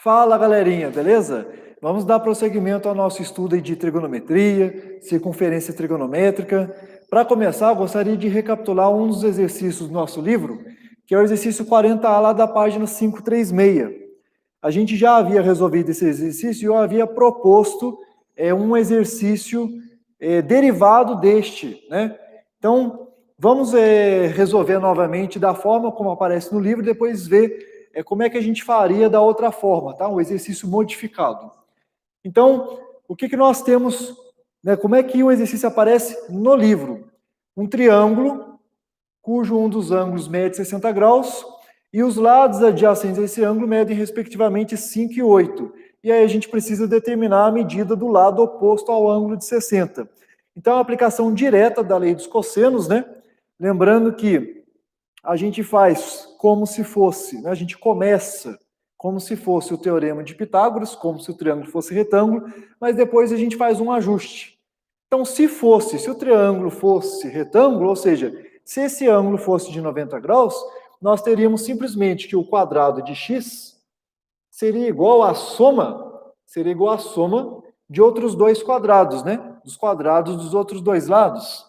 Fala, galerinha, beleza? Vamos dar prosseguimento ao nosso estudo aí de trigonometria, circunferência trigonométrica. Para começar, eu gostaria de recapitular um dos exercícios do nosso livro, que é o exercício 40A lá da página 536. A gente já havia resolvido esse exercício e eu havia proposto um exercício derivado deste, né? Então, vamos resolver novamente da forma como aparece no livro, depois ver como é que a gente faria da outra forma, tá? Um exercício modificado. Então, o que nós temos, né? Como é que o exercício aparece no livro? Um triângulo, cujo um dos ângulos mede 60 graus, e os lados adjacentes a esse ângulo medem, respectivamente, 5 e 8. E aí a gente precisa determinar a medida do lado oposto ao ângulo de 60. Então, a aplicação direta da lei dos cossenos, né? Lembrando que a gente faz como se fosse, né? A gente começa como se fosse o teorema de Pitágoras, como se o triângulo fosse retângulo, mas depois a gente faz um ajuste. Então, se o triângulo fosse retângulo, ou seja, se esse ângulo fosse de 90 graus, nós teríamos simplesmente que o quadrado de x seria igual à soma de outros dois quadrados, né? Dos quadrados dos outros dois lados.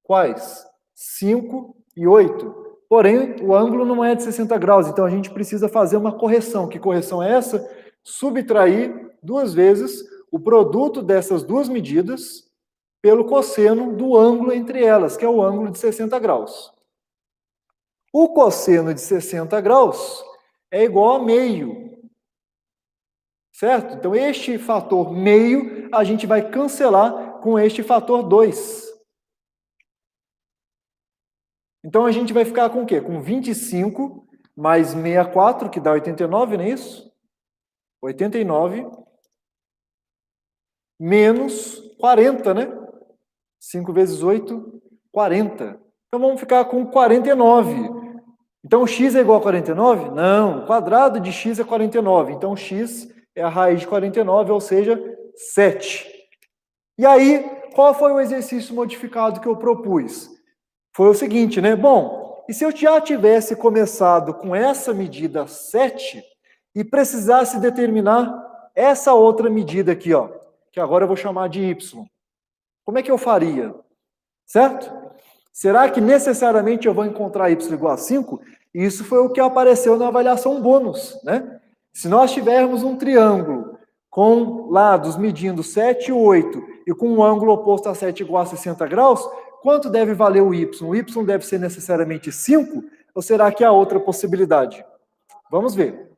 Quais? 5 e 8. Porém, o ângulo não é de 60 graus, então a gente precisa fazer uma correção. Que correção é essa? Subtrair duas vezes o produto dessas duas medidas pelo cosseno do ângulo entre elas, que é o ângulo de 60 graus. O cosseno de 60 graus é igual a meio. Certo? Então, este fator meio, a gente vai cancelar com este fator 2. Então, a gente vai ficar com o quê? Com 25 mais 64, que dá 89, não é isso? 89 menos 40, né? 5 vezes 8, 40. Então, vamos ficar com 49. Então, x é igual a 49? Não, o quadrado de x é 49. Então, x é a raiz de 49, ou seja, 7. E aí, qual foi o exercício modificado que eu propus? Foi o seguinte, né? Bom, e se eu já tivesse começado com essa medida 7 e precisasse determinar essa outra medida aqui, ó, que agora eu vou chamar de y. Como é que eu faria? Certo? Será que necessariamente eu vou encontrar y igual a 5? Isso foi o que apareceu na avaliação bônus, né? Se nós tivermos um triângulo com lados medindo 7 e 8 e com um ângulo oposto a 7 igual a 60 graus, quanto deve valer o y? O y deve ser necessariamente 5? Ou será que há outra possibilidade? Vamos ver.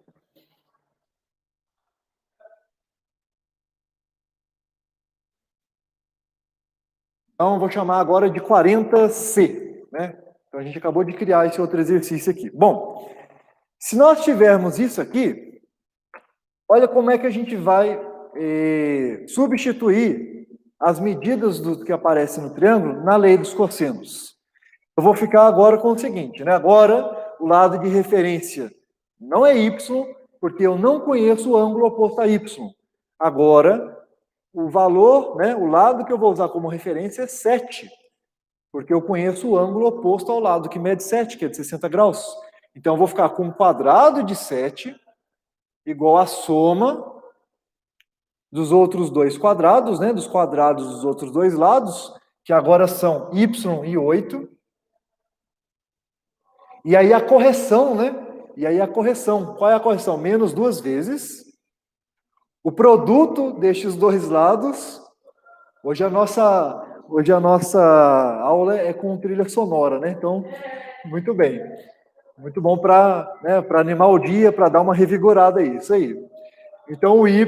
Então, vou chamar agora de 40C, né? Então, a gente acabou de criar esse outro exercício aqui. Bom, se nós tivermos isso aqui, olha como é que a gente vai substituir as medidas do que aparece no triângulo na lei dos cossenos. Eu vou ficar agora com o seguinte, né? Agora, o lado de referência não é y, porque eu não conheço o ângulo oposto a y. Agora, o valor, né, o lado que eu vou usar como referência é 7, porque eu conheço o ângulo oposto ao lado que mede 7, que é de 60 graus. Então, eu vou ficar com o quadrado de 7 igual à soma dos outros dois quadrados, né, dos quadrados dos outros dois lados, que agora são y e 8. E aí a correção, né? E aí a correção. Qual é a correção? Menos duas vezes. O produto destes dois lados. Hoje a nossa aula é com trilha sonora, né? Então, muito bem. Muito bom para, né, para animar o dia, para dar uma revigorada aí. Isso aí. Então, o y,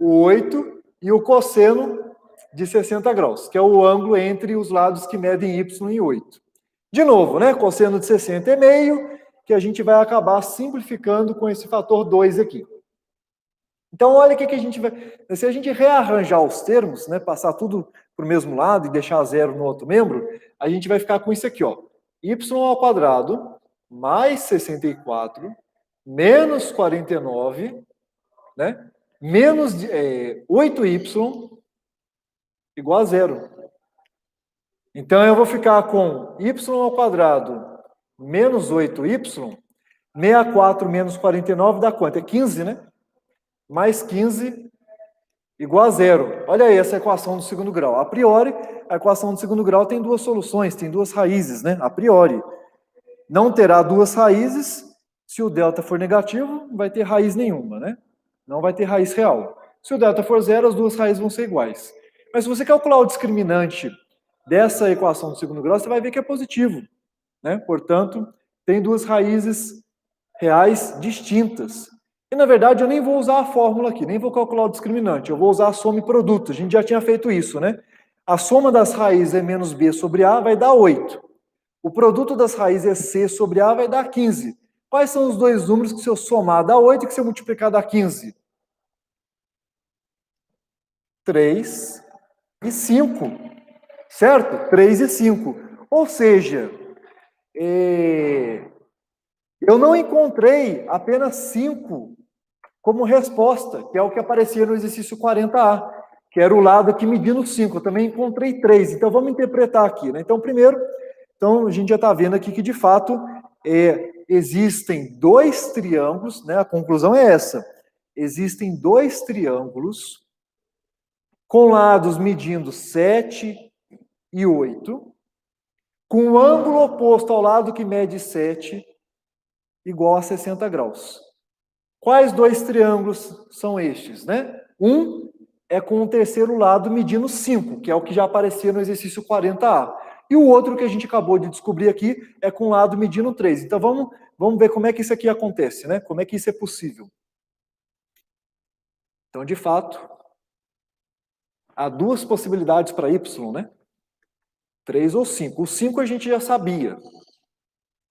o 8 e o cosseno de 60 graus, que é o ângulo entre os lados que medem y e 8. De novo, né? Cosseno de 60 é meio, que a gente vai acabar simplificando com esse fator 2 aqui. Então, olha o que a gente vai... Se a gente rearranjar os termos, né, passar tudo para o mesmo lado e deixar zero no outro membro, a gente vai ficar com isso aqui, ó. Y ao quadrado mais 64 menos 49, né? Menos 8y igual a zero. Então, eu vou ficar com y ao quadrado menos 8y 64 menos 49 dá quanto? É 15, né? Mais 15 igual a zero. Olha aí essa equação do segundo grau. A priori, a equação do segundo grau tem duas soluções, tem duas raízes, né? A priori. Não terá duas raízes, se o delta for negativo, não vai ter raiz nenhuma, né? Não vai ter raiz real. Se o delta for zero, as duas raízes vão ser iguais. Mas se você calcular o discriminante dessa equação do segundo grau, você vai ver que é positivo, né? Portanto, tem duas raízes reais distintas. E, na verdade, eu nem vou usar a fórmula aqui, nem vou calcular o discriminante, eu vou usar a soma e produto. A gente já tinha feito isso, né? A soma das raízes é menos b sobre a vai dar 8. O produto das raízes é c sobre a vai dar 15. Quais são os dois números que se eu somar dá 8 e que se eu multiplicar dá 15? 3 e 5, certo? 3 e 5. Ou seja, eu não encontrei apenas 5 como resposta, que é o que aparecia no exercício 40A, que era o lado aqui medindo 5. Eu também encontrei 3. Então, vamos interpretar aqui, né? Então, primeiro, a gente já está vendo aqui que, de fato, existem dois triângulos, né? A conclusão é essa. Existem dois triângulos com lados medindo 7 e 8, com o ângulo oposto ao lado que mede 7, igual a 60 graus. Quais dois triângulos são estes, né? Um é com o terceiro lado medindo 5, que é o que já aparecia no exercício 40A. E o outro que a gente acabou de descobrir aqui é com o lado medindo 3. Então vamos ver como é que isso aqui acontece, né? Como é que isso é possível. Então, de fato, há duas possibilidades para y, né? 3 ou 5. O 5 a gente já sabia,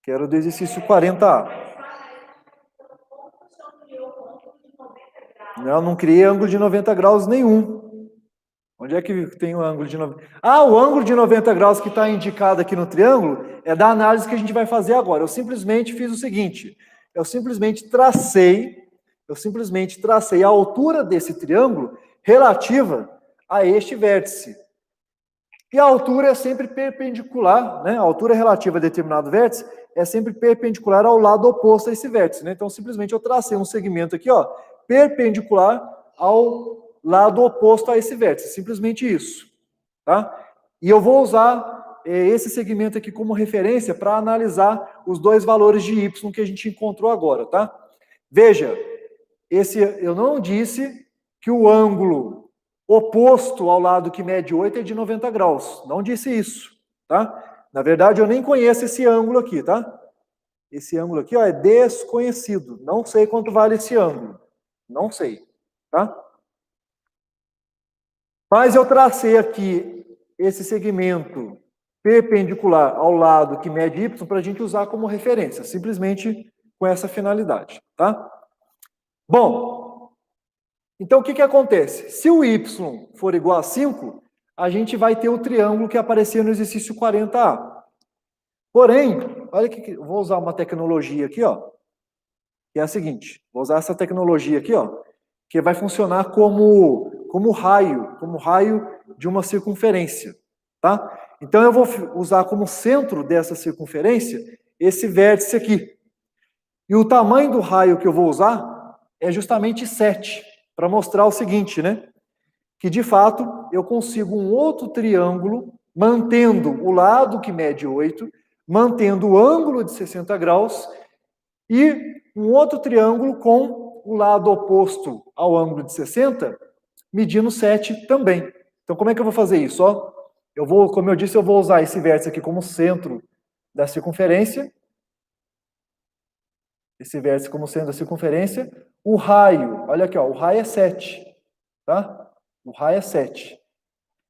que era do exercício 40A. Não criei ângulo de 90 graus nenhum. Onde é que tem o ângulo de 90? Ah, o ângulo de 90 graus que está indicado aqui no triângulo é da análise que a gente vai fazer agora. Eu simplesmente fiz o seguinte, eu simplesmente tracei a altura desse triângulo relativa a este vértice. E a altura é sempre perpendicular, né? A altura relativa a determinado vértice é sempre perpendicular ao lado oposto a esse vértice, né? Então, simplesmente eu tracei um segmento aqui, ó, perpendicular ao lado oposto a esse vértice. Simplesmente isso, tá? E eu vou usar esse segmento aqui como referência para analisar os dois valores de y que a gente encontrou agora, tá? Veja, eu não disse que o ângulo oposto ao lado que mede 8 é de 90 graus. Não disse isso, tá? Na verdade, eu nem conheço esse ângulo aqui, tá? Esse ângulo aqui, ó, é desconhecido. Não sei quanto vale esse ângulo. Não sei, tá? Mas eu tracei aqui esse segmento perpendicular ao lado que mede y para a gente usar como referência, simplesmente com essa finalidade, tá? Bom, então o que acontece? Se o y for igual a 5, a gente vai ter o triângulo que aparecia no exercício 40A. Porém, olha que eu vou usar uma tecnologia aqui, ó, que é a seguinte, vou usar essa tecnologia aqui, ó, que vai funcionar como raio de uma circunferência, tá? Então eu vou usar como centro dessa circunferência esse vértice aqui. E o tamanho do raio que eu vou usar é justamente 7, para mostrar o seguinte, né? Que de fato eu consigo um outro triângulo mantendo o lado que mede 8, mantendo o ângulo de 60 graus e um outro triângulo com o lado oposto ao ângulo de 60, medindo 7 também. Então, como é que eu vou fazer isso? Ó, como eu disse, eu vou usar esse vértice aqui como centro da circunferência. Esse vértice como centro da circunferência. O raio, olha aqui, ó, o raio é 7. Tá? O raio é 7.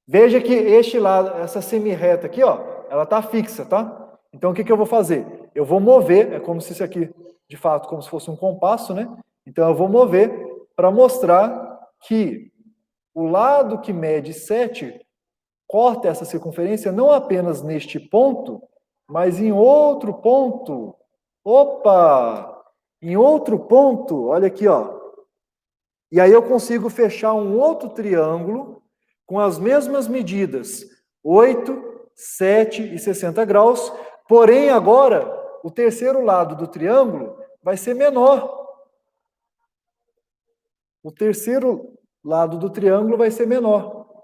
Veja que este lado, essa semirreta aqui, ó, ela está fixa, tá? Então, o que eu vou fazer? Eu vou mover, é como se isso aqui, de fato, como se fosse um compasso, né? Então, eu vou mover para mostrar que o lado que mede 7 corta essa circunferência não apenas neste ponto, mas em outro ponto. Opa! Em outro ponto, olha aqui, ó. E aí eu consigo fechar um outro triângulo com as mesmas medidas, 8, 7 e 60 graus, porém agora o terceiro lado do triângulo vai ser menor. O terceiro lado do triângulo vai ser menor.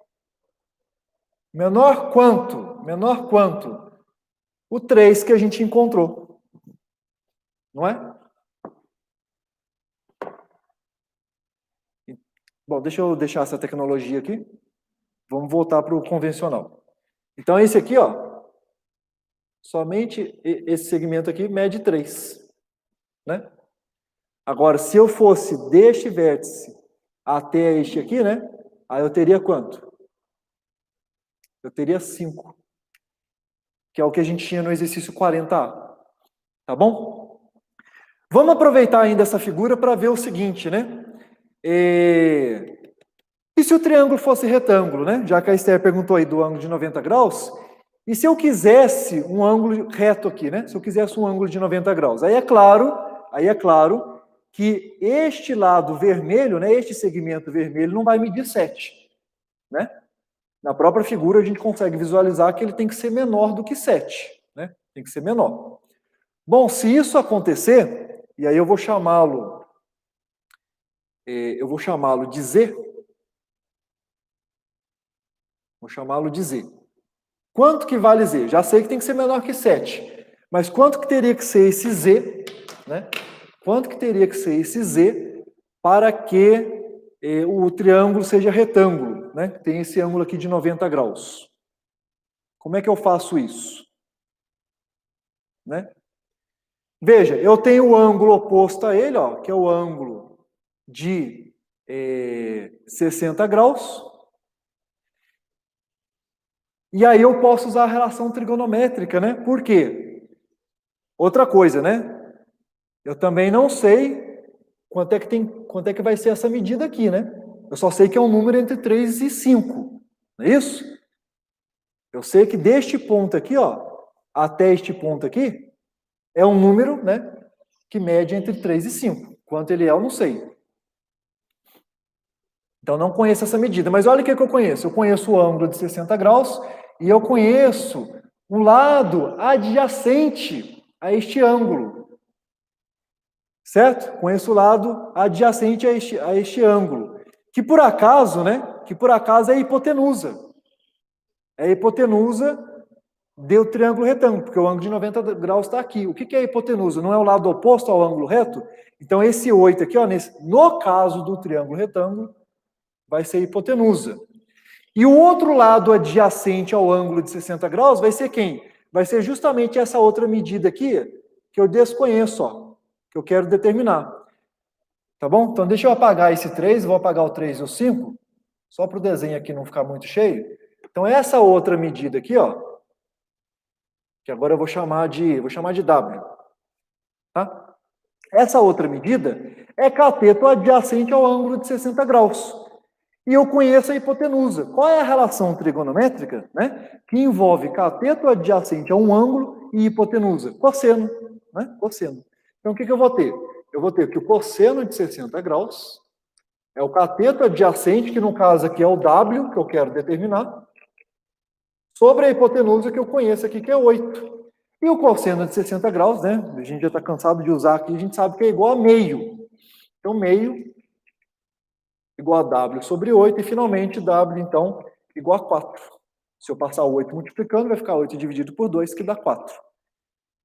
Menor quanto? Menor quanto? O 3 que a gente encontrou. Não é? Bom, deixa eu deixar essa tecnologia aqui. Vamos voltar para o convencional. Então, esse aqui, ó, somente esse segmento aqui mede 3. Né? Agora, se eu fosse deste vértice até este aqui, né? Aí eu teria quanto? Eu teria 5. Que é o que a gente tinha no exercício 40A. Tá bom? Vamos aproveitar ainda essa figura para ver o seguinte, né? E se o triângulo fosse retângulo, né? Já que a Esther perguntou aí do ângulo de 90 graus, e se eu quisesse um ângulo reto aqui, né? Se eu quisesse um ângulo de 90 graus, aí é claro que este lado vermelho, né? Este segmento vermelho não vai medir 7, né? Na própria figura a gente consegue visualizar que ele tem que ser menor do que 7, né? Tem que ser menor. Bom, se isso acontecer, e aí eu vou chamá-lo de Z. Vou chamá-lo de Z. Quanto que vale Z? Já sei que tem que ser menor que 7. Mas quanto que teria que ser esse Z, né? Quanto que teria que ser esse Z para que o triângulo seja retângulo, né? Tem esse ângulo aqui de 90 graus. Como é que eu faço isso? Né? Veja, eu tenho o ângulo oposto a ele, ó, que é o ângulo de 60 graus. E aí eu posso usar a relação trigonométrica, né? Por quê? Outra coisa, né? Eu também não sei quanto é que vai ser essa medida aqui, né? Eu só sei que é um número entre 3 e 5. Não é isso? Eu sei que deste ponto aqui, ó, até este ponto aqui, é um número, né, que mede entre 3 e 5. Quanto ele é, eu não sei. Então, não conheço essa medida. Mas olha o que eu conheço. Eu conheço o ângulo de 60 graus e eu conheço um lado adjacente a este ângulo. Certo? Conheço o lado adjacente a este ângulo. Que por acaso, né? Que por acaso é a hipotenusa. É a hipotenusa do triângulo retângulo, porque o ângulo de 90 graus está aqui. O que é a hipotenusa? Não é o lado oposto ao ângulo reto? Então, esse 8 aqui, ó, no caso do triângulo retângulo, vai ser hipotenusa. E o outro lado adjacente ao ângulo de 60 graus vai ser quem? Vai ser justamente essa outra medida aqui, que eu desconheço, ó, que eu quero determinar. Tá bom? Então, deixa eu apagar esse 3, vou apagar o 3 e o 5, só para o desenho aqui não ficar muito cheio. Então, essa outra medida aqui, ó, que agora eu vou chamar de W. Tá? Essa outra medida é cateto adjacente ao ângulo de 60 graus. E eu conheço a hipotenusa. Qual é a relação trigonométrica, né, que envolve cateto adjacente a um ângulo e hipotenusa? Cosseno. Né? Cosseno. Então, o que eu vou ter? Eu vou ter que o cosseno de 60 graus é o cateto adjacente, que no caso aqui é o W, que eu quero determinar, sobre a hipotenusa que eu conheço aqui, que é 8. E o cosseno de 60 graus, né? A gente já está cansado de usar aqui, a gente sabe que é igual a meio. Então, meio igual a W sobre 8, e finalmente W, então, igual a 4. Se eu passar o 8 multiplicando, vai ficar 8 dividido por 2, que dá 4.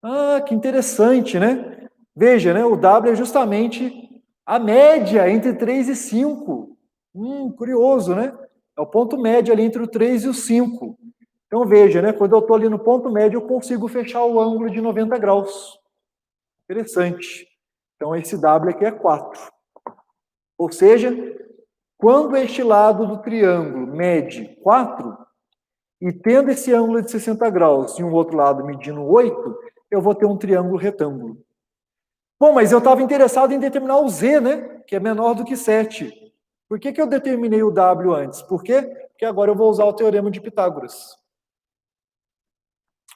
Ah, que interessante, né? Veja, né? O W é justamente a média entre 3 e 5. Curioso, né? É o ponto médio ali entre o 3 e o 5. Então, veja, né? Quando eu estou ali no ponto médio, eu consigo fechar o ângulo de 90 graus. Interessante. Então, esse W aqui é 4. Ou seja, quando este lado do triângulo mede 4, e tendo esse ângulo de 60 graus e um outro lado medindo 8, eu vou ter um triângulo retângulo. Bom, mas eu estava interessado em determinar o Z, né? Que é menor do que 7. Por que eu determinei o W antes? Por quê? Porque agora eu vou usar o teorema de Pitágoras.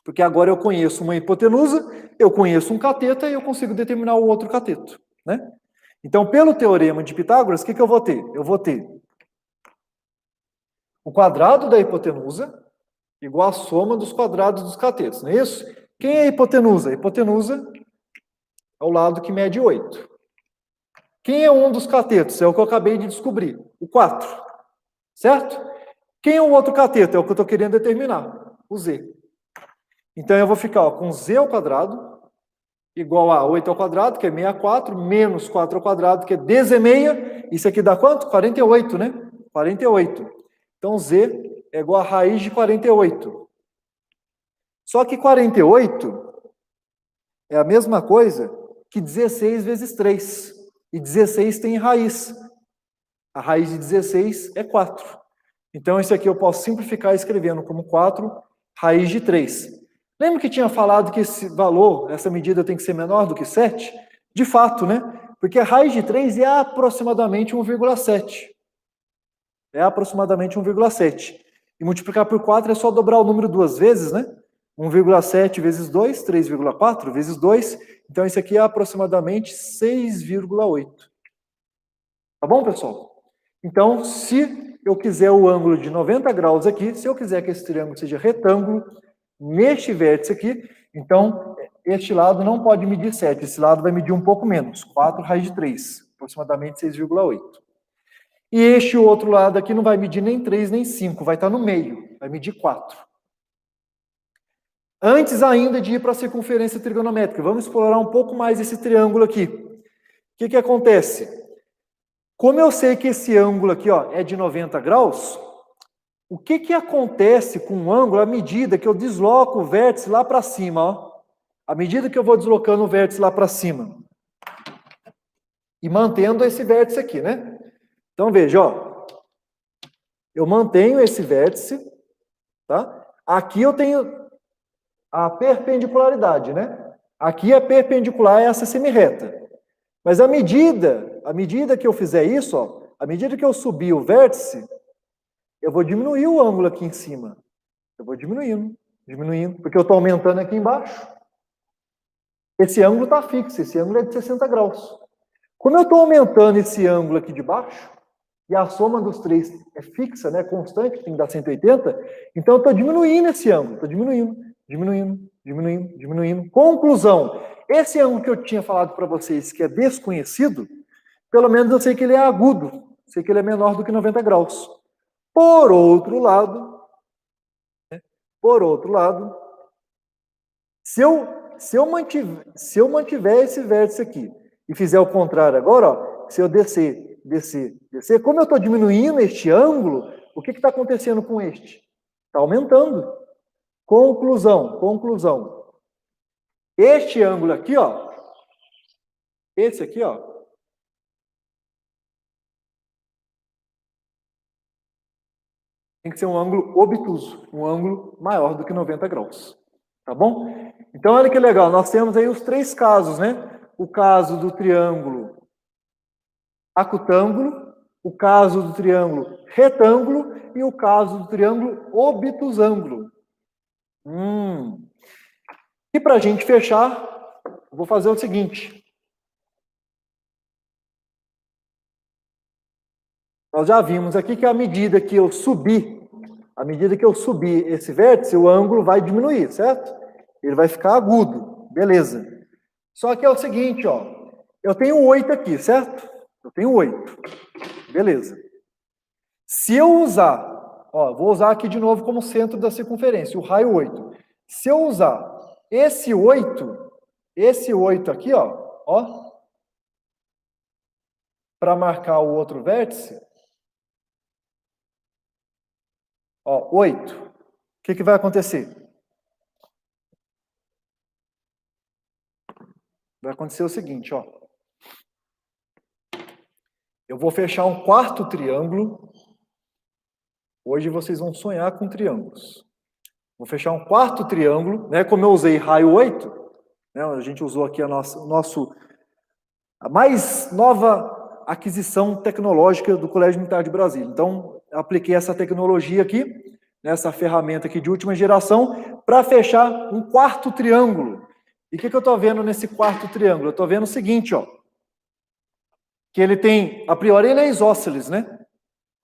Porque agora eu conheço uma hipotenusa, eu conheço um cateto e eu consigo determinar o outro cateto, né? Então, pelo teorema de Pitágoras, o que eu vou ter? Eu vou ter o quadrado da hipotenusa igual a soma dos quadrados dos catetos, não é isso? Quem é a hipotenusa? A hipotenusa é o lado que mede 8. Quem é um dos catetos? É o que eu acabei de descobrir, o 4. Certo? Quem é o outro cateto? É o que eu estou querendo determinar, o z. Então, eu vou ficar com z ao quadrado, igual a 8 ao quadrado, que é 64, menos 4 ao quadrado, que é 16. Isso aqui dá quanto? 48, né? 48. Então, z é igual a raiz de 48. Só que 48 é a mesma coisa que 16 vezes 3. E 16 tem raiz. A raiz de 16 é 4. Então, isso aqui eu posso simplificar escrevendo como 4 raiz de 3. Lembra que tinha falado que esse valor, essa medida tem que ser menor do que 7? De fato, né? Porque a raiz de 3 é aproximadamente 1,7. É aproximadamente 1,7. E multiplicar por 4 é só dobrar o número duas vezes, né? 1,7 vezes 2, 3,4 vezes 2. Então, isso aqui é aproximadamente 6,8. Tá bom, pessoal? Então, se eu quiser o ângulo de 90 graus aqui, se eu quiser que esse triângulo seja retângulo, neste vértice aqui, então, este lado não pode medir 7, esse lado vai medir um pouco menos, 4 raiz de 3, aproximadamente 6,8. E este outro lado aqui não vai medir nem 3 nem 5, vai estar no meio, vai medir 4. Antes ainda de ir para a circunferência trigonométrica, vamos explorar um pouco mais esse triângulo aqui. O que acontece? Como eu sei que esse ângulo aqui, ó, é de 90 graus, o que acontece com o ângulo à medida que eu desloco o vértice lá para cima, ó? À medida que eu vou deslocando o vértice lá para cima. E mantendo esse vértice aqui, né? Então, veja, ó. Eu mantenho esse vértice, tá? Aqui eu tenho a perpendicularidade, né? Aqui a perpendicular é essa semirreta. Mas à medida que eu fizer isso, ó, à medida que eu subir o vértice, eu vou diminuir o ângulo aqui em cima. Eu vou diminuindo, porque eu estou aumentando aqui embaixo. Esse ângulo está fixo, esse ângulo é de 60 graus. Como eu estou aumentando esse ângulo aqui de baixo, e a soma dos três é fixa, né, constante, tem que dar 180, então eu estou diminuindo esse ângulo, estou diminuindo. Conclusão, esse ângulo que eu tinha falado para vocês, que é desconhecido, pelo menos eu sei que ele é agudo, sei que ele é menor do que 90 graus. Por outro lado, se eu mantiver esse vértice aqui e fizer o contrário agora, ó, se eu descer, como eu estou diminuindo este ângulo, o que está acontecendo com este? Está aumentando. Conclusão. Este ângulo aqui, ó, esse aqui, ó, tem que ser um ângulo obtuso, um ângulo maior do que 90 graus. Tá bom? Então, olha que legal, nós temos aí os três casos, né? O caso do triângulo acutângulo, o caso do triângulo retângulo e o caso do triângulo obtusângulo. E para a gente fechar, eu vou fazer o seguinte. Nós já vimos aqui que à medida que eu subir esse vértice, o ângulo vai diminuir, certo? Ele vai ficar agudo, beleza. Só que é o seguinte, ó, eu tenho 8 aqui, certo? Eu tenho 8, beleza. Se eu usar, ó, vou usar aqui de novo como centro da circunferência, o raio 8. Se eu usar esse 8 aqui, ó, para marcar o outro vértice, ó, 8. O que vai acontecer? Vai acontecer o seguinte, ó. Eu vou fechar um quarto triângulo. Hoje vocês vão sonhar com triângulos. Vou fechar um quarto triângulo, né? Como eu usei raio 8, né? A gente usou aqui a mais nova aquisição tecnológica do Colégio Militar de Brasília. Então, eu apliquei essa tecnologia aqui, nessa ferramenta aqui de última geração, para fechar um quarto triângulo. E o que eu estou vendo nesse quarto triângulo? Eu estou vendo o seguinte, ó. Que ele tem, a priori ele é isósceles, né?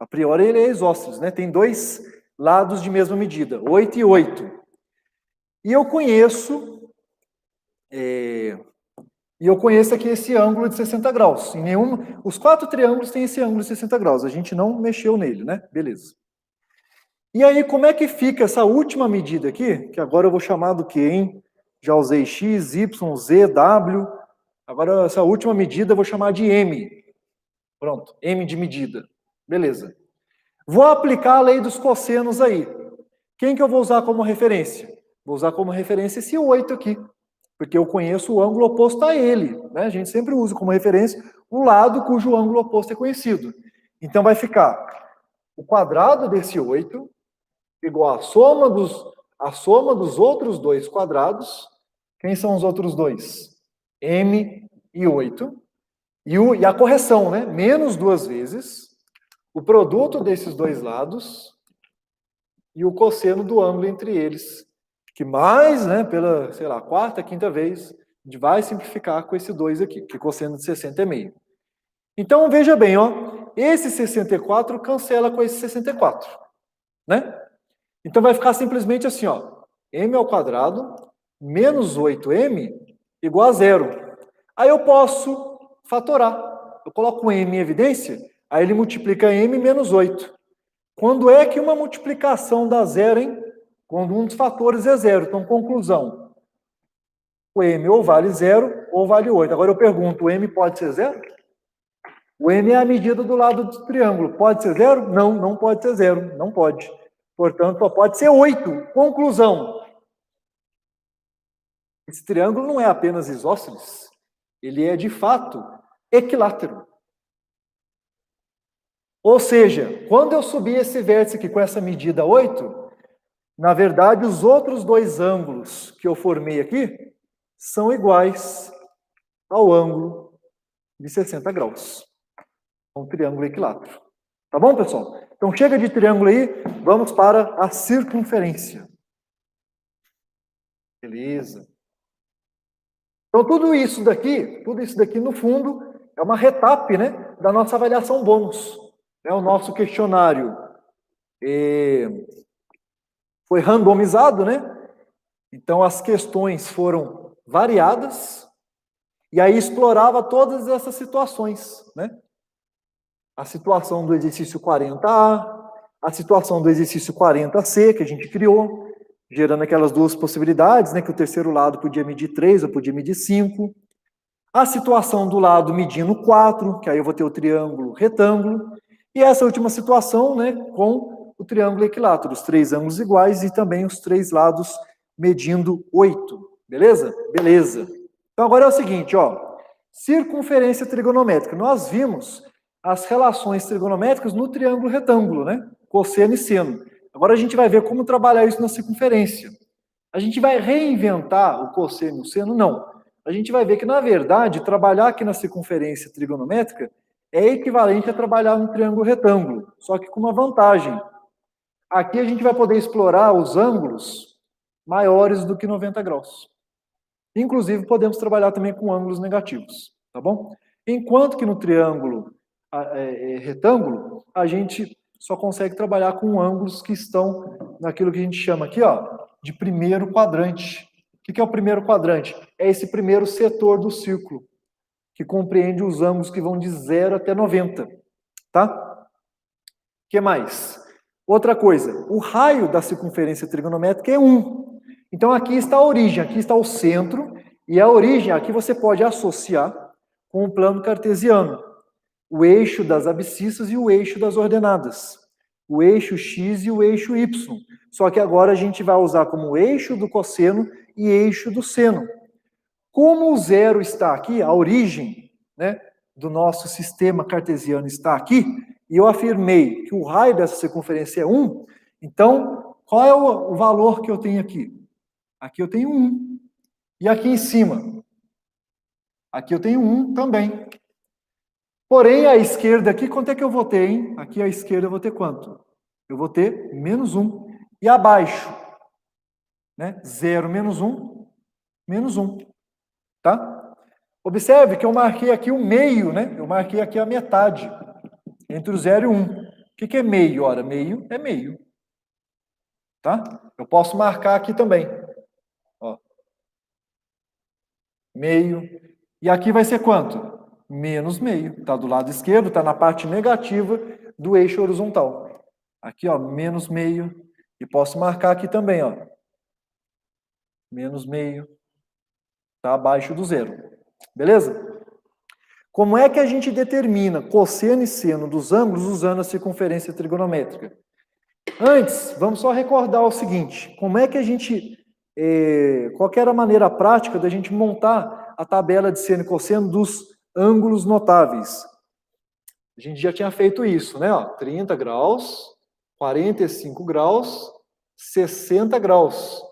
A priori ele é isósceles, né? Tem dois lados de mesma medida, 8 e 8. E eu conheço E eu conheço aqui esse ângulo de 60 graus. Os 4 triângulos têm esse ângulo de 60 graus. A gente não mexeu nele, né? Beleza. E aí, como é que fica essa última medida aqui? Que agora eu vou chamar do quê, hein? Já usei x, y, z, w. Agora, essa última medida eu vou chamar de m. Pronto, m de medida. Beleza. Vou aplicar a lei dos cossenos aí. Quem que eu vou usar como referência? Vou usar como referência esse 8 aqui, porque eu conheço o ângulo oposto a ele, né? A gente sempre usa como referência o lado cujo ângulo oposto é conhecido. Então vai ficar o quadrado desse 8 igual à soma dos outros dois quadrados. Quem são os outros dois? M e 8. E a correção, né? Menos 2 vezes o produto desses dois lados e o cosseno do ângulo entre eles. Que mais, né, pela, sei lá, quarta, quinta vez, a gente vai simplificar com esse 2 aqui, que cosseno de 60 é meio. Então, veja bem, ó, esse 64 cancela com esse 64, né? Então, vai ficar simplesmente assim, ó, m ao quadrado menos 8m igual a 0. Aí eu posso fatorar. Eu coloco m em evidência, aí ele multiplica m menos 8. Quando é que uma multiplicação dá zero, hein? Quando um dos fatores é zero. Então, conclusão. O m ou vale 0 ou vale 8. Agora eu pergunto, o m pode ser 0? O m é a medida do lado do triângulo. Pode ser 0? Não, não pode ser 0. Não pode. Portanto, só pode ser 8. Conclusão. Esse triângulo não é apenas isósceles. Ele é, de fato, equilátero. Ou seja, quando eu subir esse vértice aqui com essa medida 8, na verdade, os outros dois ângulos que eu formei aqui são iguais ao ângulo de 60 graus. Um triângulo equilátero. Tá bom, pessoal? Então, chega de triângulo aí, vamos para a circunferência. Beleza. Então, tudo isso daqui, no fundo, é uma retape, né, da nossa avaliação bônus. O nosso questionário foi randomizado, né? Então, as questões foram variadas, e aí explorava todas essas situações, né? A situação do exercício 40A, a situação do exercício 40C, que a gente criou, gerando aquelas duas possibilidades, né? Que o terceiro lado podia medir 3 ou podia medir 5. A situação do lado medindo 4, que aí eu vou ter o triângulo retângulo. E essa última situação, né? Com o triângulo equilátero, os 3 ângulos iguais e também os 3 lados medindo 8. Beleza? Beleza. Então agora é o seguinte, ó. Circunferência trigonométrica. Nós vimos as relações trigonométricas no triângulo retângulo, né? Cosseno e seno. Agora a gente vai ver como trabalhar isso na circunferência. A gente vai reinventar o cosseno e o seno? Não. A gente vai ver que, na verdade, trabalhar aqui na circunferência trigonométrica é equivalente a trabalhar no triângulo retângulo, só que com uma vantagem. Aqui a gente vai poder explorar os ângulos maiores do que 90 graus. Inclusive, podemos trabalhar também com ângulos negativos, tá bom? Enquanto que no triângulo retângulo, a gente só consegue trabalhar com ângulos que estão naquilo que a gente chama aqui, ó, de primeiro quadrante. O que é o primeiro quadrante? É esse primeiro setor do círculo, que compreende os ângulos que vão de 0 até 90, tá? O que mais? Outra coisa, o raio da circunferência trigonométrica é 1. Então, aqui está a origem, aqui está o centro, e a origem aqui você pode associar com o plano cartesiano, o eixo das abscissas e o eixo das ordenadas, o eixo x e o eixo y. Só que agora a gente vai usar como eixo do cosseno e eixo do seno. Como o zero está aqui, a origem, né, do nosso sistema cartesiano está aqui, e eu afirmei que o raio dessa circunferência é 1, então, qual é o valor que eu tenho aqui? Aqui eu tenho 1. E aqui em cima? Aqui eu tenho 1 também. Porém, à esquerda aqui, quanto é que eu vou ter, hein? Aqui à esquerda eu vou ter quanto? Eu vou ter menos 1. E abaixo? Né? 0 menos 1, menos 1. Tá? Observe que eu marquei aqui o meio, né? Eu marquei aqui a metade, entre o 0 e 1. O que é meio? Ora, meio é meio. Tá? Eu posso marcar aqui também. Ó. Meio. E aqui vai ser quanto? Menos meio. Está do lado esquerdo, está na parte negativa do eixo horizontal. Aqui, ó, menos meio. E posso marcar aqui também, ó. Menos meio. Está abaixo do zero. Beleza? Como é que a gente determina cosseno e seno dos ângulos usando a circunferência trigonométrica? Antes, vamos só recordar o seguinte, como é que a gente, qual que era a maneira prática da gente montar a tabela de seno e cosseno dos ângulos notáveis? A gente já tinha feito isso, né? Ó, 30 graus, 45 graus, 60 graus.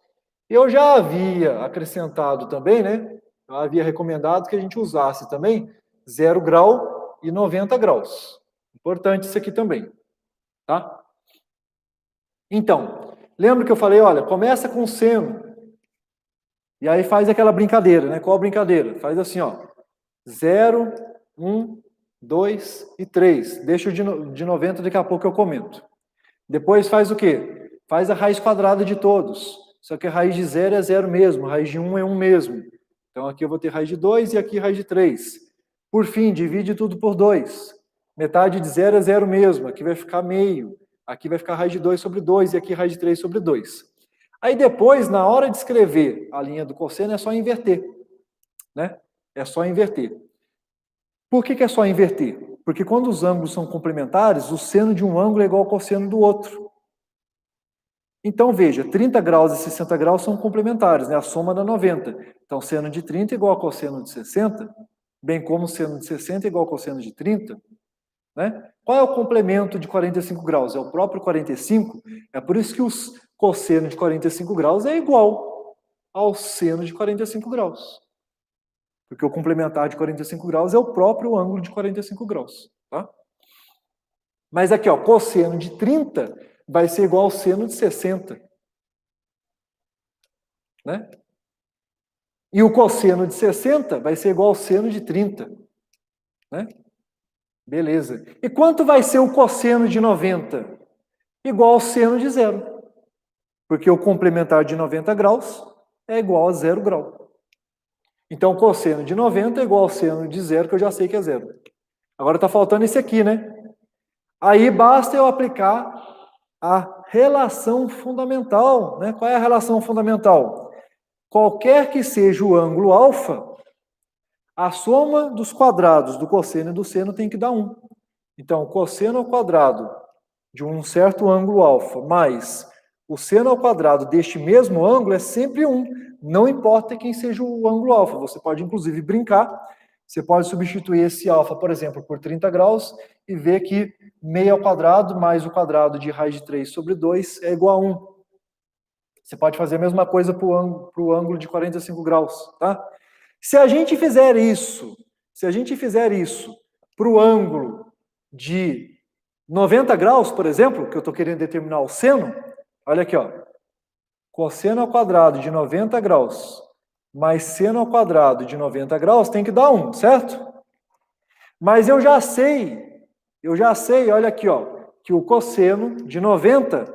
Eu já havia acrescentado também, né? Eu havia recomendado que a gente usasse também 0 grau e 90 graus. Importante isso aqui também, tá? Então, lembra que eu falei, olha, começa com seno. E aí faz aquela brincadeira, né? Qual a brincadeira? Faz assim, ó. 0, 1, 2 e 3. Deixa o de 90, daqui a pouco eu comento. Depois faz o quê? Faz a raiz quadrada de todos. Só que a raiz de 0 é 0 mesmo, a raiz de 1 é 1 mesmo. Então aqui eu vou ter raiz de 2 e aqui raiz de 3. Por fim, divide tudo por 2. Metade de 0 é 0 mesmo, aqui vai ficar meio. Aqui vai ficar raiz de 2 sobre 2 e aqui raiz de 3 sobre 2. Aí depois, na hora de escrever a linha do cosseno, é só inverter. Né? É só inverter. Por que é só inverter? Porque quando os ângulos são complementares, o seno de um ângulo é igual ao cosseno do outro. Então, veja, 30 graus e 60 graus são complementares, né? A soma dá 90. Então, seno de 30 é igual ao cosseno de 60, bem como seno de 60 é igual ao cosseno de 30. Né? Qual é o complemento de 45 graus? É o próprio 45. É por isso que o cosseno de 45 graus é igual ao seno de 45 graus. Porque o complementar de 45 graus é o próprio ângulo de 45 graus. Tá? Mas aqui, ó, cosseno de 30 vai ser igual ao seno de 60. Né? E o cosseno de 60 vai ser igual ao seno de 30. Né? Beleza. E quanto vai ser o cosseno de 90? Igual ao seno de 0. Porque o complementar de 90 graus é igual a 0 grau. Então, o cosseno de 90 é igual ao seno de 0, que eu já sei que é 0. Agora está faltando esse aqui, né? Aí basta eu aplicar a relação fundamental. Né? Qual é a relação fundamental? Qualquer que seja o ângulo alfa, a soma dos quadrados do cosseno e do seno tem que dar 1. Então, cosseno ao quadrado de um certo ângulo alfa mais o seno ao quadrado deste mesmo ângulo é sempre 1. Não importa quem seja o ângulo alfa. Você pode, inclusive, brincar. Você pode substituir esse alfa, por exemplo, por 30 graus e ver que meio ao quadrado mais o quadrado de raiz de 3 sobre 2 é igual a 1. Você pode fazer a mesma coisa para o ângulo de 45 graus, tá? Se a gente fizer isso para o ângulo de 90 graus, por exemplo, que eu estou querendo determinar o seno, olha aqui, ó. Cosseno ao quadrado de 90 graus mais seno ao quadrado de 90 graus tem que dar 1, certo? Mas eu já sei, olha aqui, ó, que o cosseno de 90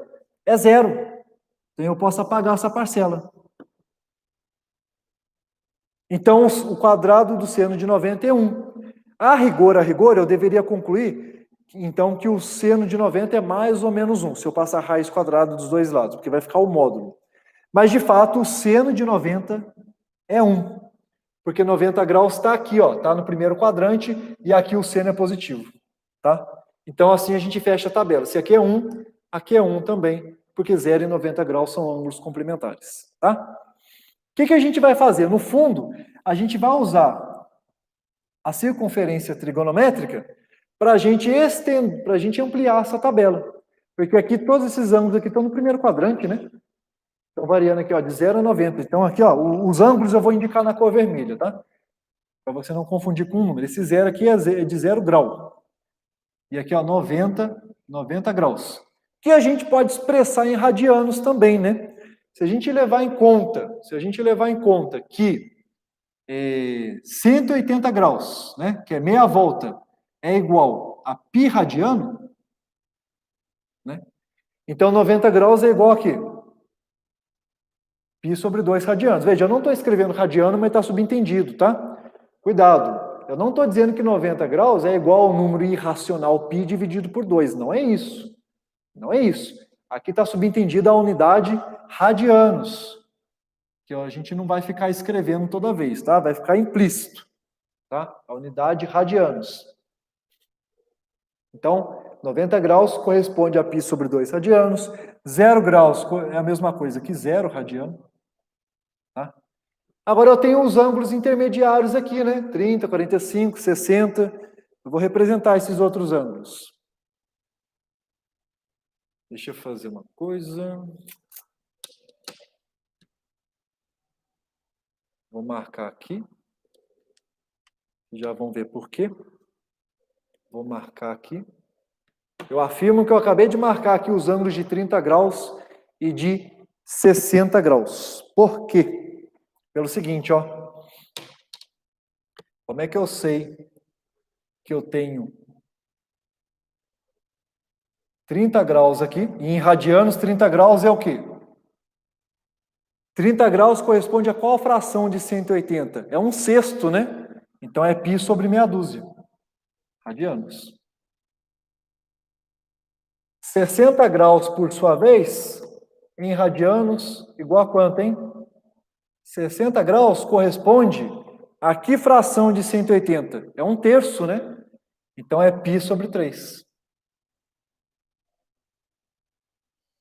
é 0. Então eu posso apagar essa parcela. Então o quadrado do seno de 90 é 1. A rigor, eu deveria concluir, então, que o seno de 90 é mais ou menos 1, se eu passar a raiz quadrada dos dois lados, porque vai ficar o módulo. Mas, de fato, o seno de 90 é 1, porque 90 graus está aqui, ó, está no primeiro quadrante, e aqui o seno é positivo. Tá? Então, assim a gente fecha a tabela. Se aqui é 1, aqui é 1 também, porque 0 e 90 graus são ângulos complementares. Tá? O que a gente vai fazer? No fundo, a gente vai usar a circunferência trigonométrica para a gente ampliar essa tabela. Porque aqui todos esses ângulos aqui estão no primeiro quadrante, né? Estão variando aqui, ó, de 0 a 90. Então aqui, ó, os ângulos eu vou indicar na cor vermelha, tá? Para você não confundir com um número. Esse 0 aqui é de 0 grau. E aqui, ó, 90 graus. Que a gente pode expressar em radianos também, né? Se a gente levar em conta que 180 graus, né, que é meia volta, é igual a π radiano, né? Então 90 graus é igual a quê? Π sobre 2 radianos. Veja, eu não estou escrevendo radiano, mas está subentendido, tá? Cuidado, eu não estou dizendo que 90 graus é igual ao número irracional π dividido por 2, não é isso. Não é isso. Aqui está subentendida a unidade radianos, que a gente não vai ficar escrevendo toda vez, tá? Vai ficar implícito, tá? A unidade radianos. Então, 90 graus corresponde a π sobre 2 radianos, 0 graus é a mesma coisa que 0 radiano, tá? Agora eu tenho os ângulos intermediários aqui, né? 30, 45, 60. Eu vou representar esses outros ângulos. Deixa eu fazer uma coisa. Vou marcar aqui. Já vão ver por quê. Vou marcar aqui. Eu afirmo que eu acabei de marcar aqui os ângulos de 30 graus e de 60 graus. Por quê? Pelo seguinte, ó. Como é que eu sei que eu tenho 30 graus aqui? E em radianos, 30 graus é o quê? 30 graus corresponde a qual fração de 180? É 1/6, né? Então é π sobre meia dúzia. Radianos. 60 graus, por sua vez, em radianos, igual a quanto, hein? 60 graus corresponde a que fração de 180? É 1/3, né? Então é π sobre 3.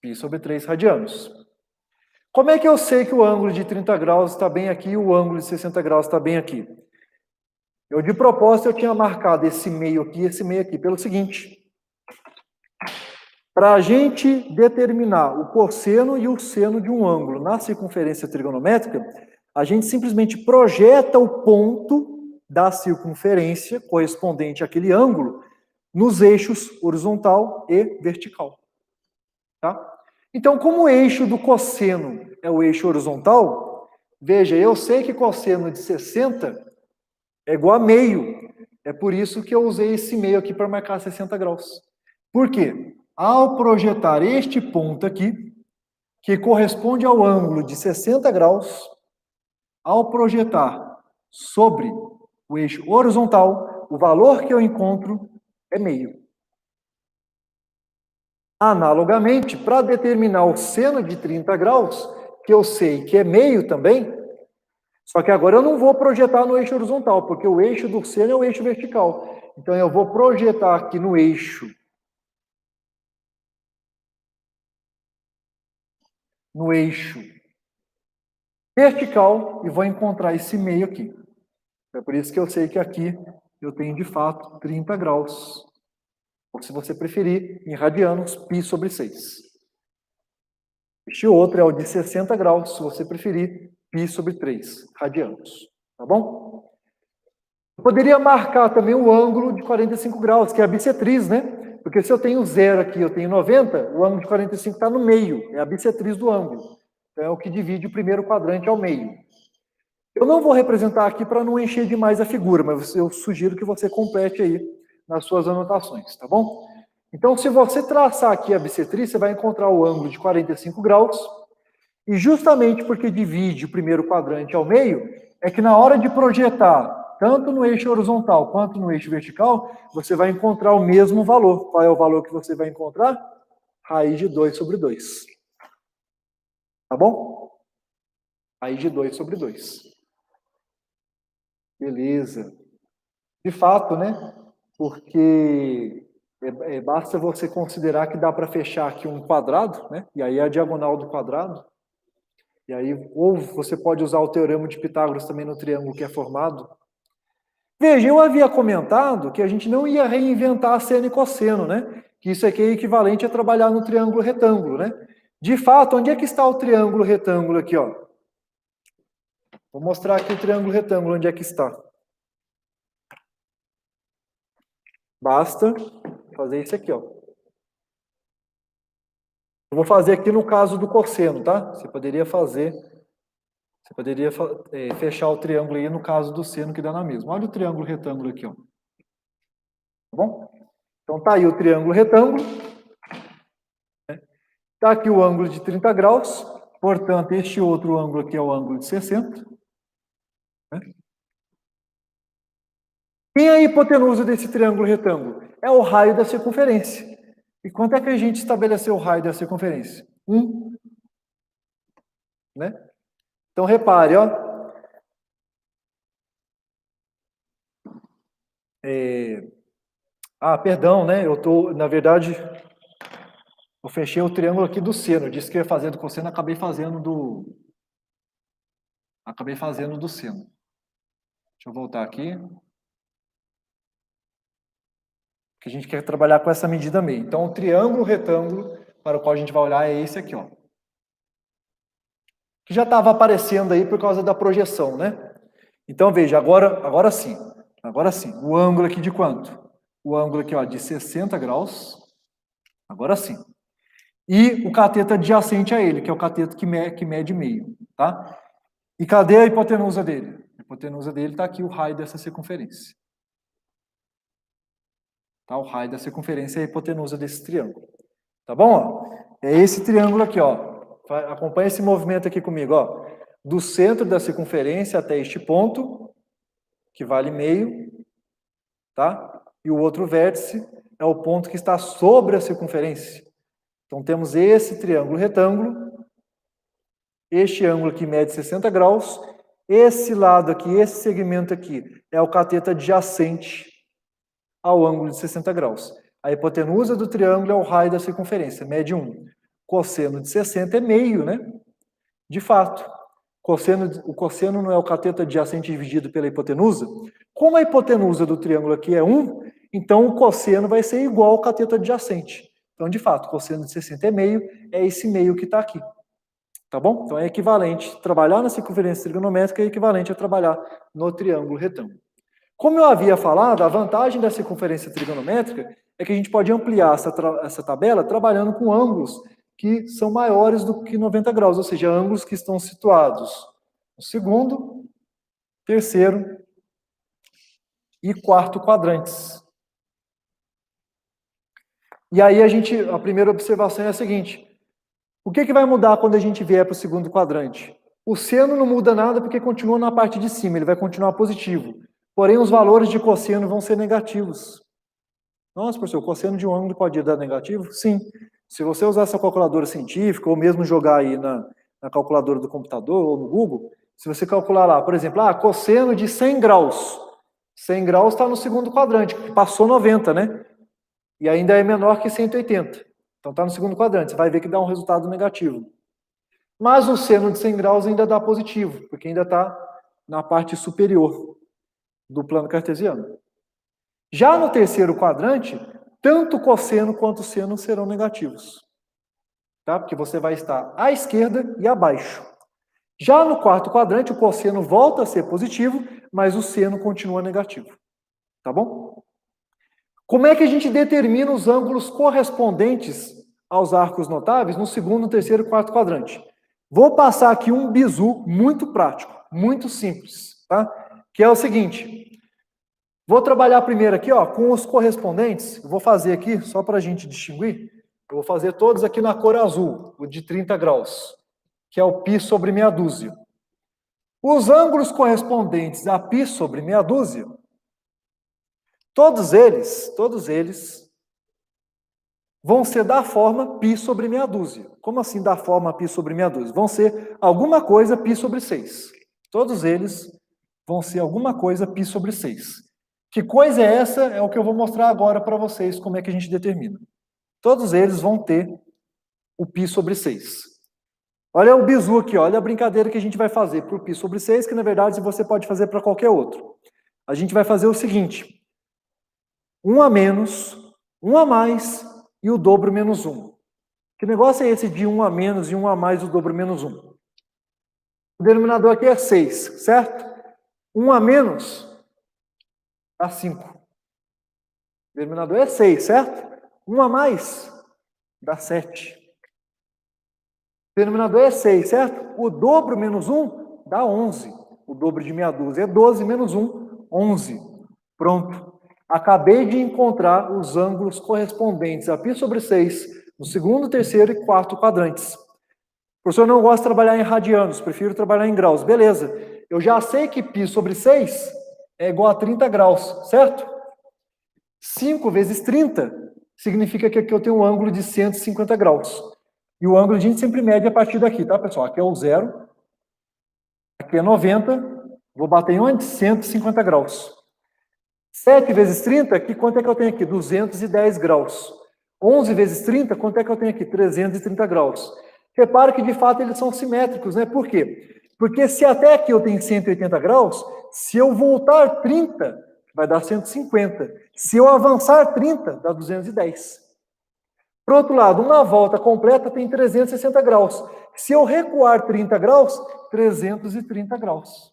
Π sobre 3 radianos. Como é que eu sei que o ângulo de 30 graus está bem aqui e o ângulo de 60 graus está bem aqui? Eu, de propósito, eu tinha marcado esse meio aqui e esse meio aqui pelo seguinte. Para a gente determinar o cosseno e o seno de um ângulo na circunferência trigonométrica, a gente simplesmente projeta o ponto da circunferência correspondente àquele ângulo nos eixos horizontal e vertical. Tá? Então, como o eixo do cosseno é o eixo horizontal, veja, eu sei que cosseno de 60 é igual a meio. É por isso que eu usei esse meio aqui para marcar 60 graus. Por quê? Ao projetar este ponto aqui, que corresponde ao ângulo de 60 graus, ao projetar sobre o eixo horizontal, o valor que eu encontro é meio. Analogamente, para determinar o seno de 30 graus, que eu sei que é meio também, só que agora eu não vou projetar no eixo horizontal, porque o eixo do seno é o eixo vertical. Então eu vou projetar aqui no eixo vertical e vou encontrar esse meio aqui. É por isso que eu sei que aqui eu tenho de fato 30 graus. Ou se você preferir, em radianos, π sobre 6. Este outro é o de 60 graus, se você preferir, π sobre 3 radianos. Tá bom? Eu poderia marcar também o ângulo de 45 graus, que é a bissetriz, né? Porque se eu tenho 0 aqui, eu tenho 90, o ângulo de 45 está no meio, é a bissetriz do ângulo. Então é o que divide o primeiro quadrante ao meio. Eu não vou representar aqui para não encher demais a figura, mas eu sugiro que você complete aí nas suas anotações, tá bom? Então, se você traçar aqui a bissetriz, você vai encontrar o ângulo de 45 graus, e justamente porque divide o primeiro quadrante ao meio, é que na hora de projetar, tanto no eixo horizontal quanto no eixo vertical, você vai encontrar o mesmo valor. Qual é o valor que você vai encontrar? Raiz de 2 sobre 2. Tá bom? Raiz de 2 sobre 2. Beleza. De fato, né? Porque basta você considerar que dá para fechar aqui um quadrado, né? E aí a diagonal do quadrado. E aí, ou você pode usar o teorema de Pitágoras também no triângulo que é formado. Veja, eu havia comentado que a gente não ia reinventar seno e cosseno, né? Que isso aqui é equivalente a trabalhar no triângulo retângulo, né? De fato, onde é que está o triângulo retângulo aqui, ó? Vou mostrar aqui o triângulo retângulo, onde é que está. Basta fazer isso aqui, ó. Eu vou fazer aqui no caso do cosseno, tá? Você poderia fechar o triângulo aí no caso do seno que dá na mesma. Olha o triângulo retângulo aqui, ó. Tá bom? Então tá aí o triângulo retângulo. Tá aqui o ângulo de 30 graus. Portanto, este outro ângulo aqui é o ângulo de 60. Né? Quem é a hipotenusa desse triângulo retângulo? É o raio da circunferência. E quanto é que a gente estabeleceu o raio da circunferência? 1. Né? Então, repare, ó. Perdão, né? Na verdade, eu fechei o triângulo aqui do seno. Eu disse que ia fazer do cosseno, acabei fazendo do seno. Deixa eu voltar aqui. Que a gente quer trabalhar com essa medida meia. Então, o triângulo retângulo para o qual a gente vai olhar é esse aqui, ó. Que já estava aparecendo aí por causa da projeção, né? Então, veja, agora sim. Agora sim. O ângulo aqui de quanto? O ângulo aqui, ó, de 60 graus. Agora sim. E o cateto adjacente a ele, que é o cateto que mede meio, tá? E cadê a hipotenusa dele? A hipotenusa dele está aqui, o raio dessa circunferência. Tá? O raio da circunferência é a hipotenusa desse triângulo. Tá bom? Ó? É esse triângulo aqui, ó. Acompanha esse movimento aqui comigo, ó. Do centro da circunferência até este ponto, que vale meio, tá? E o outro vértice é o ponto que está sobre a circunferência. Então, temos esse triângulo retângulo, este ângulo aqui mede 60 graus, esse lado aqui, esse segmento aqui, é o cateto adjacente ao ângulo de 60 graus. A hipotenusa do triângulo é o raio da circunferência, mede 1. Cosseno de 60 é meio, né? De fato. O cosseno não é o cateto adjacente dividido pela hipotenusa? Como a hipotenusa do triângulo aqui é 1, então o cosseno vai ser igual ao cateto adjacente. Então, de fato, cosseno de 60 é meio, é esse meio que está aqui. Tá bom? Então é equivalente, trabalhar na circunferência trigonométrica é equivalente a trabalhar no triângulo retângulo. Como eu havia falado, a vantagem da circunferência trigonométrica é que a gente pode ampliar essa tabela trabalhando com ângulos que são maiores do que 90 graus, ou seja, ângulos que estão situados no segundo, terceiro e quarto quadrantes. E aí a primeira observação é a seguinte: o que vai mudar quando a gente vier para o segundo quadrante? O seno não muda nada porque continua na parte de cima, ele vai continuar positivo. Porém, os valores de cosseno vão ser negativos. Nossa, professor, o cosseno de um ângulo pode dar negativo? Sim. Se você usar essa calculadora científica, ou mesmo jogar aí na calculadora do computador ou no Google, se você calcular lá, por exemplo, cosseno de 100 graus. 100 graus está no segundo quadrante, passou 90, né? E ainda é menor que 180. Então está no segundo quadrante, você vai ver que dá um resultado negativo. Mas o seno de 100 graus ainda dá positivo, porque ainda está na parte superior do plano cartesiano. Já no terceiro quadrante, tanto o cosseno quanto o seno serão negativos. Tá? Porque você vai estar à esquerda e abaixo. Já no quarto quadrante, o cosseno volta a ser positivo, mas o seno continua negativo. Tá bom? Como é que a gente determina os ângulos correspondentes aos arcos notáveis no segundo, terceiro e quarto quadrante? Vou passar aqui um bizu muito prático, muito simples, tá? Que é o seguinte: vou trabalhar primeiro aqui, ó, com os correspondentes. Eu vou fazer aqui, só para a gente distinguir, eu vou fazer todos aqui na cor azul, o de 30 graus, que é o π sobre meia dúzia. Os ângulos correspondentes a π sobre meia dúzia, todos eles vão ser da forma π sobre meia dúzia. Como assim da forma π sobre meia dúzia? Vão ser alguma coisa π sobre 6. Todos eles vão ser alguma coisa π sobre 6. Que coisa é essa? É o que eu vou mostrar agora para vocês, como é que a gente determina. Todos eles vão ter o π sobre 6. Olha o bizu aqui, olha a brincadeira que a gente vai fazer para o π sobre 6, que na verdade você pode fazer para qualquer outro. A gente vai fazer o seguinte: 1 a menos, 1 a mais e o dobro menos 1. Que negócio é esse de 1 a menos e 1 a mais e o dobro menos 1? O denominador aqui é 6, certo? 1 a menos dá 5. O denominador é 6, certo? 1 a mais dá 7. O denominador é 6, certo? O dobro menos 1 dá 11. O dobro de meia dúzia é 12 menos 1, 11. Pronto. Acabei de encontrar os ângulos correspondentes a π sobre 6 no segundo, terceiro e quarto quadrantes. O professor não gosta de trabalhar em radianos, prefiro trabalhar em graus. Beleza. Eu já sei que π sobre 6 é igual a 30 graus, certo? 5 vezes 30 significa que aqui eu tenho um ângulo de 150 graus. E o ângulo a gente sempre mede a partir daqui, tá, pessoal? Aqui é o 0, aqui é 90, vou bater em onde? 150 graus. 7 vezes 30, aqui, quanto é que eu tenho aqui? 210 graus. 11 vezes 30, quanto é que eu tenho aqui? 330 graus. Repara que, de fato, eles são simétricos, né? Por quê? Porque se até aqui eu tenho 180 graus, se eu voltar 30, vai dar 150. Se eu avançar 30, dá 210. Por outro lado, uma volta completa tem 360 graus. Se eu recuar 30 graus, 330 graus.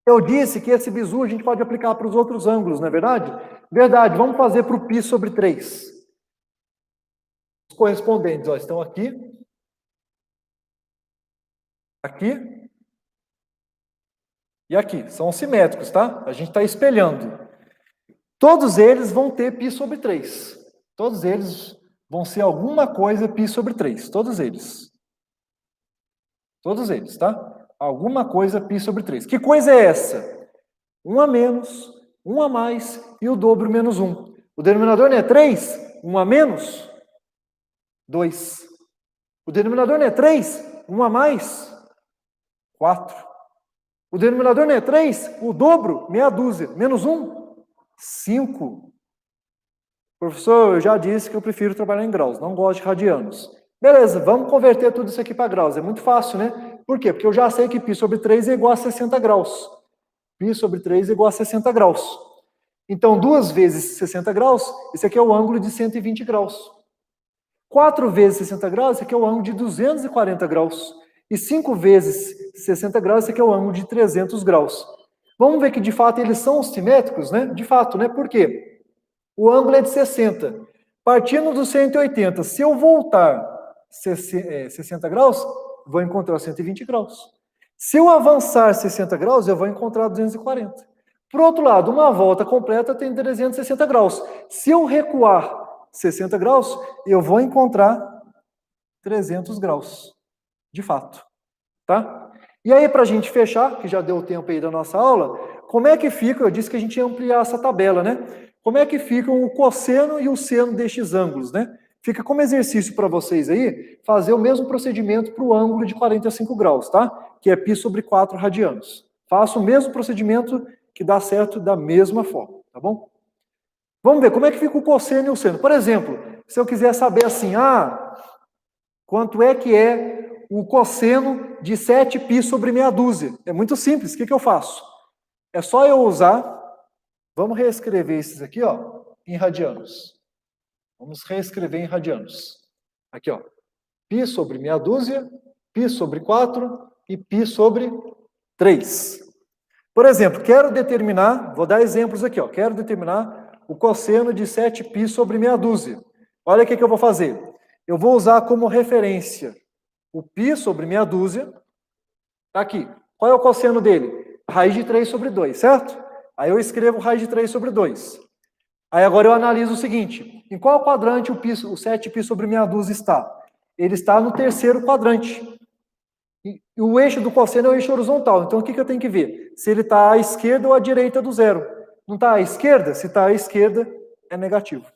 Eu disse que esse bizu a gente pode aplicar para os outros ângulos, não é verdade? Verdade, vamos fazer para o π sobre 3. Os correspondentes, ó, estão aqui, aqui e aqui. São simétricos, tá? A gente está espelhando. Todos eles vão ter π sobre 3. Todos eles vão ser alguma coisa π sobre 3. Todos eles. Todos eles, tá? Alguma coisa π sobre 3. Que coisa é essa? 1 a menos, 1 a mais e o dobro menos 1. O denominador não é 3? 1 a menos? 2. O denominador não é 3? 1 a mais? 4. O denominador não é 3? O dobro, meia dúzia. Menos 1? 5. Professor, eu já disse que eu prefiro trabalhar em graus, não gosto de radianos. Beleza, vamos converter tudo isso aqui para graus. É muito fácil, né? Por quê? Porque eu já sei que π sobre 3 é igual a 60 graus. π sobre 3 é igual a 60 graus. Então, 2 vezes 60 graus, esse aqui é o ângulo de 120 graus. 4 vezes 60 graus, esse aqui é o ângulo de 240 graus. E 5 vezes 60 graus, esse aqui é o ângulo de 300 graus. Vamos ver que, de fato, eles são simétricos, né? De fato, né? Por quê? O ângulo é de 60. Partindo do 180, se eu voltar 60 graus, vou encontrar 120 graus. Se eu avançar 60 graus, eu vou encontrar 240. Por outro lado, uma volta completa tem 360 graus. Se eu recuar 60 graus, eu vou encontrar 300 graus. De fato. Tá? E aí, para a gente fechar, que já deu o tempo aí da nossa aula, como é que fica? Eu disse que a gente ia ampliar essa tabela, né? Como é que ficam o cosseno e o seno destes ângulos, né? Fica como exercício para vocês aí, fazer o mesmo procedimento para o ângulo de 45 graus, tá? Que é π sobre 4 radianos. Faça o mesmo procedimento que dá certo da mesma forma, tá bom? Vamos ver como é que fica o cosseno e o seno. Por exemplo, se eu quiser saber assim, quanto é que é o cosseno de 7π sobre meia dúzia? É muito simples, o que eu faço? É só eu usar, vamos reescrever esses aqui, ó, em radianos. Vamos reescrever em radianos. Aqui, ó, π sobre meia dúzia, π sobre 4 e π sobre 3. Por exemplo, quero determinar, vou dar exemplos aqui, ó, quero determinar o cosseno de 7π sobre meia dúzia. Olha o que eu vou fazer. Eu vou usar como referência o π sobre meia dúzia. Tá aqui. Qual é o cosseno dele? Raiz de 3 sobre 2, certo? Aí eu escrevo raiz de 3 sobre 2. Aí agora eu analiso o seguinte. Em qual quadrante o 7π sobre meia dúzia está? Ele está no terceiro quadrante. E o eixo do cosseno é o eixo horizontal. Então o que eu tenho que ver? Se ele está à esquerda ou à direita do zero. Não está à esquerda? Se está à esquerda, é negativo.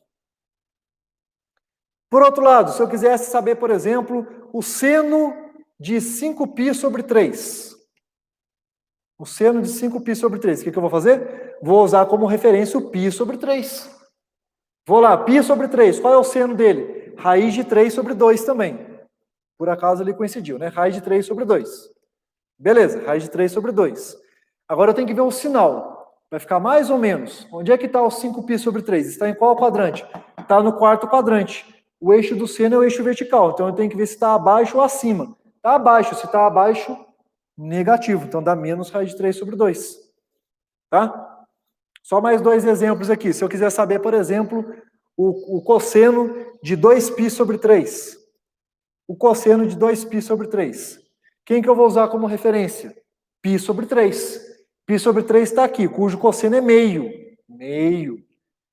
Por outro lado, se eu quisesse saber, por exemplo, o seno de 5π sobre 3. O seno de 5π sobre 3. O que eu vou fazer? Vou usar como referência o π sobre 3. Vou lá, π sobre 3. Qual é o seno dele? Raiz de 3 sobre 2 também. Por acaso ele coincidiu, né? Raiz de 3 sobre 2. Beleza, raiz de 3 sobre 2. Agora eu tenho que ver o sinal. Vai ficar mais ou menos. Onde é que está o 5π sobre 3? Está em qual quadrante? Está no quarto quadrante. O eixo do seno é o eixo vertical. Então eu tenho que ver se está abaixo ou acima. Está abaixo. Se está abaixo, negativo. Então dá menos raiz de 3 sobre 2. Tá? Só mais 2 exemplos aqui. Se eu quiser saber, por exemplo, o cosseno de 2π sobre 3. O cosseno de 2π sobre 3. Quem que eu vou usar como referência? π sobre 3. π sobre 3 está aqui, cujo cosseno é meio. Meio.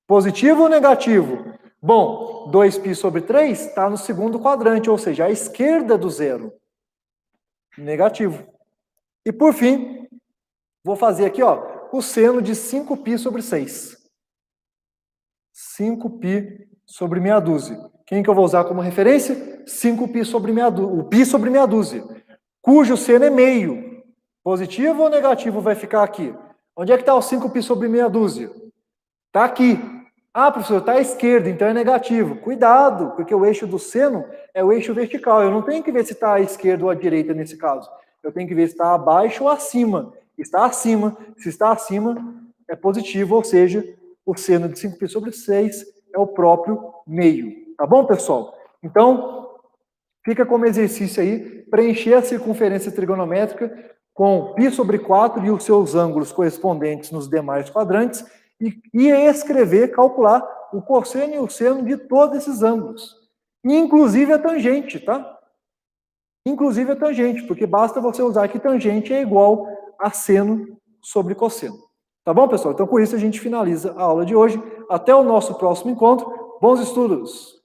Positivo ou negativo? Bom, 2π sobre 3 está no segundo quadrante, ou seja, à esquerda do zero. Negativo. E por fim, Vou fazer aqui, ó, o seno de 5π sobre 6. 5π sobre meia dúzia. Quem que eu vou usar como referência? 5π sobre meia dúzia, o π sobre meia dúzia, cujo seno é meio. Positivo ou negativo vai ficar aqui? Onde é que está o 5π sobre meia dúzia? Está aqui. Ah, professor, está à esquerda, então é negativo. Cuidado, porque o eixo do seno é o eixo vertical. Eu não tenho que ver se está à esquerda ou à direita nesse caso. Eu tenho que ver se está abaixo ou acima. Está acima. Se está acima, é positivo, ou seja, o seno de 5π sobre 6 é o próprio meio. Tá bom, pessoal? Então, fica como exercício aí, preencher a circunferência trigonométrica com π sobre 4 e os seus ângulos correspondentes nos demais quadrantes, e escrever, calcular o cosseno e o seno de todos esses ângulos. Inclusive a tangente, tá? Inclusive a tangente, porque basta você usar que tangente é igual a seno sobre cosseno. Tá bom, pessoal? Então, com isso, a gente finaliza a aula de hoje. Até o nosso próximo encontro. Bons estudos!